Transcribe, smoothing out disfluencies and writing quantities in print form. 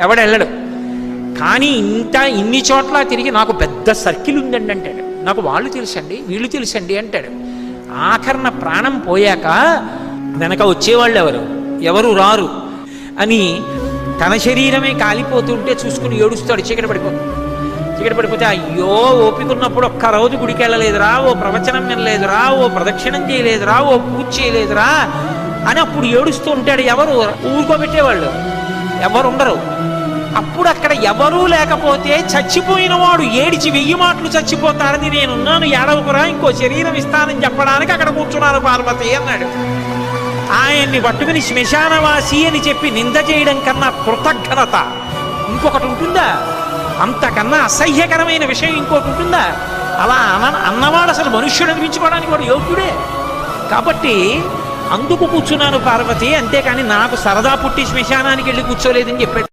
ఎవడెళ్ళడు. కానీ ఇన్ని చోట్ల తిరిగి నాకు పెద్ద సర్కిల్ ఉందండి అంటాడు. నాకు వాళ్ళు తెలుసండి, వీళ్ళు తెలుసండి అంటాడు. ఆఖరణ ప్రాణం పోయాక వెనక వచ్చేవాళ్ళు ఎవరు రారు అని తన శరీరమే కాలిపోతుంటే చూసుకుని ఏడుస్తాడు. చీకటి పడిపోతే అయ్యో ఓపిక ఉన్నప్పుడు ఒక్క రోజు గుడికి వెళ్ళలేదురా, ఓ ప్రవచనం వినలేదురా, ఓ ప్రదక్షిణం చేయలేదురా, ఓ పూజ చేయలేదురా అని అప్పుడు ఏడుస్తూ ఉంటాడు. ఎవరు ఊరుకోబెట్టేవాళ్ళు ఎవరు ఉండరు. అప్పుడు అక్కడ ఎవరూ లేకపోతే చచ్చిపోయిన వాడు ఏడిచి 1000 మాటలు చచ్చిపోతాడని నేనున్నాను, ఏడవకురా, ఇంకో శరీరం ఇస్తానని చెప్పడానికి అక్కడ కూర్చున్నాను పార్వతి అన్నాడు. ఆయన్ని పట్టుకుని శ్మశానవాసి అని చెప్పి నింద చేయడం కన్నా కృతజ్ఞత ఇంకొకటి ఉంటుందా? అంతకన్నా అసహ్యకరమైన విషయం ఇంకోటి ఉంటుందా? అలా అన్నవాడు అసలు మనుష్యుడు అనిపించుకోవడానికి వాడు యోగ్యుడే. కాబట్టి అందుకు కూర్చున్నాను పార్వతి, అంతేకాని నాకు సరదా పుట్టి శ్మశానానికి వెళ్ళి కూర్చోలేదని చెప్పాడు.